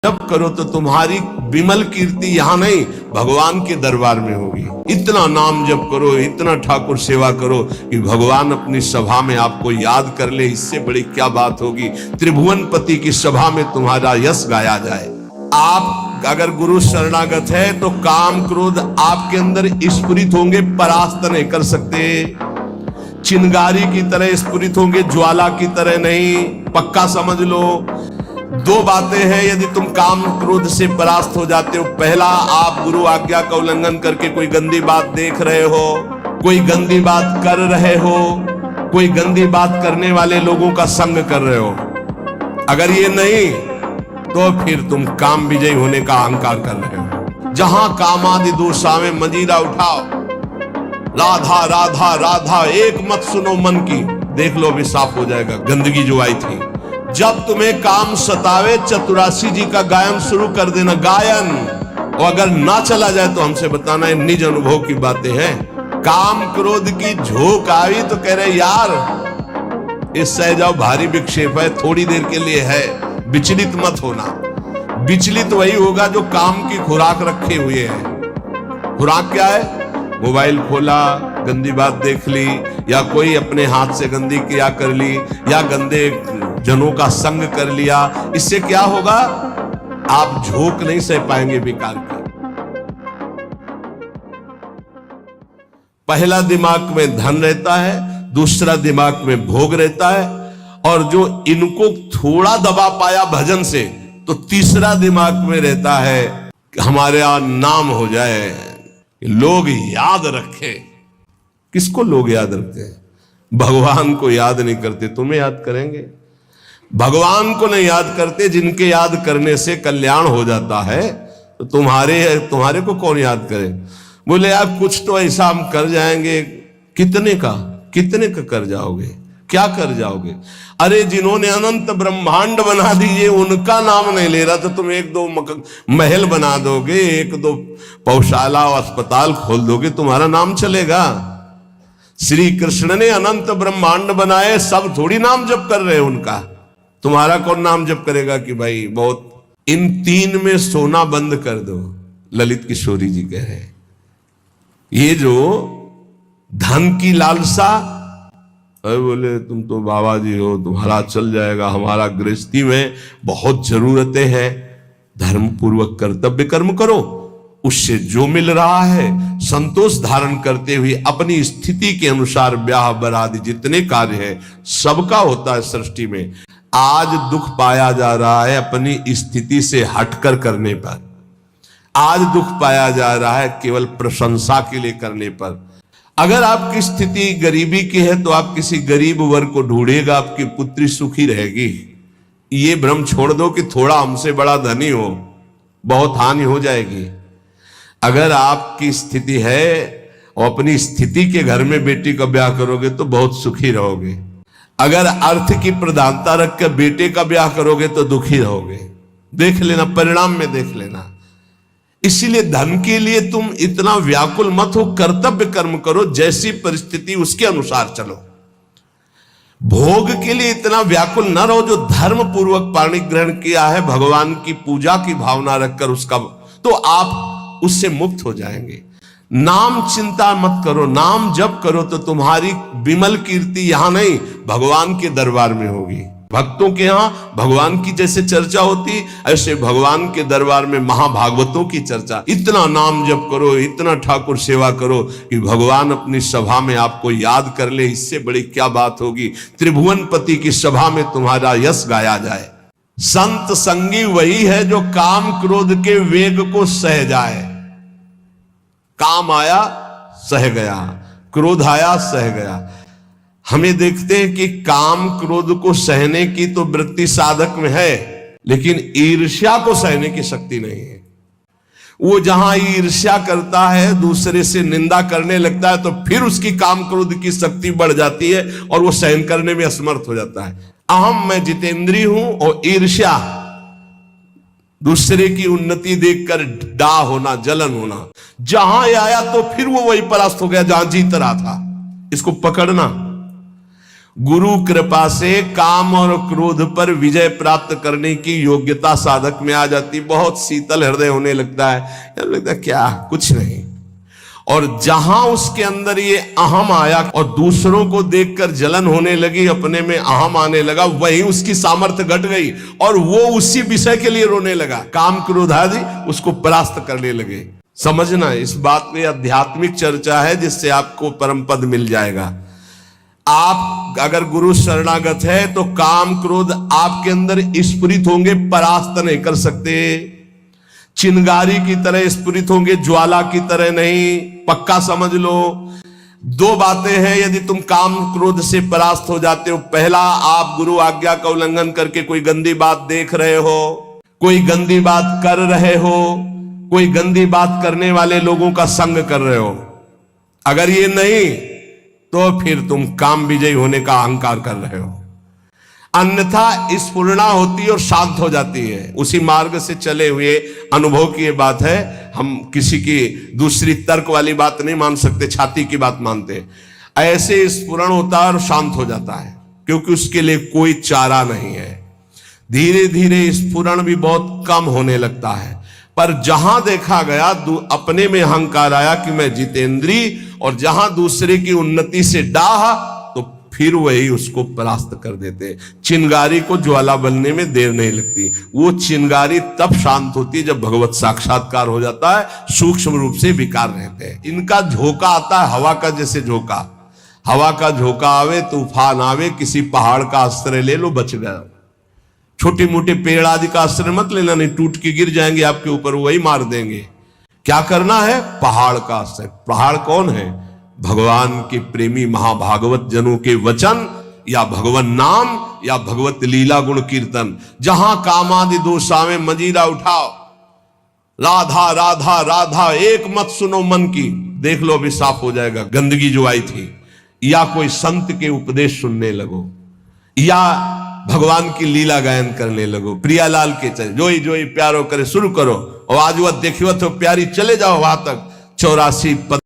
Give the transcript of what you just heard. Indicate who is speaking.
Speaker 1: जब करो तो तुम्हारी विमल कीर्ति यहाँ नहीं भगवान के दरबार में होगी। इतना नाम जप करो, इतना ठाकुर सेवा करो कि भगवान अपनी सभा में आपको याद कर ले। इससे बड़ी क्या बात होगी। त्रिभुवनपति की सभा में तुम्हारा यश गाया जाए। आप अगर गुरु शरणागत है तो काम क्रोध आपके अंदर स्फुरित होंगे, परास्त नहीं कर सकते। चिंगारी की तरह स्फुरित होंगे, ज्वाला की तरह नहीं। पक्का समझ लो। दो बातें हैं यदि तुम काम क्रोध से परास्त हो जाते हो। पहला, आप गुरु आज्ञा का उल्लंघन करके कोई गंदी बात देख रहे हो, कोई गंदी बात कर रहे हो, कोई गंदी बात करने वाले लोगों का संग कर रहे हो। अगर ये नहीं तो फिर तुम काम विजयी होने का अहंकार कर रहे हो। जहां कामादि दोषावे मंजीरा उठाओ, राधा राधा राधा एक मत सुनो मन की, देख लो अभी साफ हो जाएगा गंदगी जो आई थी। जब तुम्हें काम सतावे चतुरासी जी का गायन शुरू कर देना, गायन। और अगर ना चला जाए तो हमसे बताना, निज अनुभव की बातें हैं। काम क्रोध की झोंक आई तो कह रहे यार इस सह जाओ, भारी विक्षेप है, थोड़ी देर के लिए है, विचलित मत होना। विचलित वही होगा जो काम की खुराक रखे हुए है। खुराक क्या है? मोबाइल खोला, गंदी बात देख ली, या कोई अपने हाथ से गंदी क्रिया कर ली, या गंदे जनों का संग कर लिया। इससे क्या होगा? आप झोंक नहीं सह पाएंगे विकार की। पहला दिमाग में धन रहता है, दूसरा दिमाग में भोग रहता है, और जो इनको थोड़ा दबा पाया भजन से तो तीसरा दिमाग में रहता है कि हमारे यहां नाम हो जाए, लोग याद रखे। किसको लोग याद रखते हैं? भगवान को याद नहीं करते, तुम्हें याद करेंगे। भगवान को नहीं याद करते, जिनके याद करने से कल्याण हो जाता है, तो तुम्हारे को कौन याद करे? बोले यार कुछ तो ऐसा हम कर जाएंगे। कितने का कर जाओगे? क्या कर जाओगे? अरे जिन्होंने अनंत ब्रह्मांड बना दिए उनका नाम नहीं ले रहा, तो तुम एक दो महल बना दोगे, एक दो पौशाला और अस्पताल खोल दोगे, तुम्हारा नाम चलेगा? श्री कृष्ण ने अनंत ब्रह्मांड बनाए, सब थोड़ी नाम जप कर रहे हैं उनका। तुम्हारा कौन नाम जप करेगा कि भाई बहुत। इन तीन में सोना बंद कर दो, ललित किशोरी जी कह रहे। ये जो धन की लालसा, अरे बोले तुम तो बाबा जी हो, तुम्हारा चल जाएगा, हमारा गृहस्थी में बहुत जरूरतें हैं। धर्म पूर्वक कर्तव्य कर्म करो, उससे जो मिल रहा है संतोष धारण करते हुए अपनी स्थिति के अनुसार ब्याह बरादी जितने कार्य है सबका होता है सृष्टि में। आज दुख पाया जा रहा है अपनी स्थिति से हटकर करने पर। आज दुख पाया जा रहा है केवल प्रशंसा के लिए करने पर। अगर आपकी स्थिति गरीबी की है तो आप किसी गरीब वर्ग को ढूंढेगा, आपकी पुत्री सुखी रहेगी। ये भ्रम छोड़ दो कि थोड़ा हमसे बड़ा धनी हो, बहुत हानि हो जाएगी। अगर आपकी स्थिति है और अपनी स्थिति के घर में बेटी का ब्याह करोगे तो बहुत सुखी रहोगे। अगर अर्थ की प्रधानता रखकर बेटे का ब्याह करोगे तो दुखी रहोगे। देख लेना, परिणाम में देख लेना। इसीलिए धन के लिए तुम इतना व्याकुल मत हो, कर्तव्य कर्म करो, जैसी परिस्थिति उसके अनुसार चलो। भोग के लिए इतना व्याकुल न रहो। जो धर्म पूर्वक पाणी ग्रहण किया है, भगवान की पूजा की भावना रखकर उसका, तो आप उससे मुक्त हो जाएंगे। नाम चिंता मत करो, नाम जप करो तो तुम्हारी विमल कीर्ति यहां नहीं भगवान के दरबार में होगी। भक्तों के यहां भगवान की जैसे चर्चा होती, ऐसे भगवान के दरबार में महाभागवतों की चर्चा। इतना नाम जप करो, इतना ठाकुर सेवा करो कि भगवान अपनी सभा में आपको याद कर ले। इससे बड़ी क्या बात होगी। त्रिभुवनपति की सभा में तुम्हारा यश गाया जाए। संत संगी वही है जो काम क्रोध के वेग को सह जाए। काम आया सह गया, क्रोध आया सह गया। हमें देखते हैं कि काम क्रोध को सहने की तो वृत्ति साधक में है, लेकिन ईर्ष्या को सहने की शक्ति नहीं है। वो जहां ईर्ष्या करता है, दूसरे से निंदा करने लगता है, तो फिर उसकी काम क्रोध की शक्ति बढ़ जाती है और वो सहन करने में असमर्थ हो जाता है। अहम, मैं जितेंद्रिय हूं, और ईर्ष्या दूसरे की उन्नति देखकर डा होना, जलन होना। जहां आया तो फिर वो वही परास्त हो गया जहां जीत रहा था। इसको पकड़ना। गुरु कृपा से काम और क्रोध पर विजय प्राप्त करने की योग्यता साधक में आ जाती। बहुत शीतल हृदय होने लगता है, यार लगता है क्या कुछ नहीं। और जहां उसके अंदर ये अहम आया और दूसरों को देखकर जलन होने लगी, अपने में अहम आने लगा, वही उसकी सामर्थ्य घट गई और वो उसी विषय के लिए रोने लगा। काम क्रोध आदि उसको परास्त करने लगे। समझना, इस बात में आध्यात्मिक चर्चा है जिससे आपको परम पद मिल जाएगा। आप अगर गुरु शरणागत है तो काम क्रोध आपके अंदर स्फुरित होंगे, परास्त नहीं कर सकते। चिंगारी की तरह स्फुरित होंगे, ज्वाला की तरह नहीं। पक्का समझ लो, दो बातें हैं यदि तुम काम क्रोध से परास्त हो जाते हो। पहला, आप गुरु आज्ञा का उल्लंघन करके कोई गंदी बात देख रहे हो, कोई गंदी बात कर रहे हो, कोई गंदी बात करने वाले लोगों का संग कर रहे हो। अगर ये नहीं तो फिर तुम काम विजयी होने का अहंकार कर रहे हो। अन्यथा स्फुरणा होती है और शांत हो जाती है। उसी मार्ग से चले हुए अनुभव की ये बात है। हम किसी की दूसरी तर्क वाली बात नहीं मान सकते, छाती की बात मानते। ऐसे स्फुरण होता है और शांत हो जाता है, क्योंकि उसके लिए कोई चारा नहीं है। धीरे धीरे स्फुरण भी बहुत कम होने लगता है। पर जहां देखा गया अपने में अहंकार आया कि मैं जितेंद्री, और जहां दूसरे की उन्नति से डाह, तो फिर वही उसको परास्त कर देते। चिंगारी को ज्वाला बनने में देर नहीं लगती। वो चिंगारी तब शांत होती है जब भगवत साक्षात्कार हो जाता है, सूक्ष्म रूप से विकार रहते हैं। इनका झोंका आता है हवा का, जैसे झोंका, हवा का झोंका आवे, तूफान आवे, किसी पहाड़ का आश्रय ले लो, बच गया। छोटे मोटे पेड़ आदि का आश्रय मत लेना, नहीं टूट के गिर जाएंगे आपके ऊपर, वही मार देंगे। क्या करना है? पहाड़ का आश्रय। पहाड़ कौन है? भगवान के प्रेमी महाभागवत जनों के वचन, या भगवान नाम, या भगवत लीला गुण कीर्तन। जहां कामादि दोष आवे, मजीरा उठाओ, राधा राधा राधा एक मत सुनो मन की, देख लो अभी साफ हो जाएगा गंदगी जो आई थी। या कोई संत के उपदेश सुनने लगो, या भगवान की लीला गायन करने लगो। प्रियालाल के चले जोई जोई प्यारो करे शुरू करो, और आज वह देखियो तो प्यारी, चले जाओ वहां तक 84 पद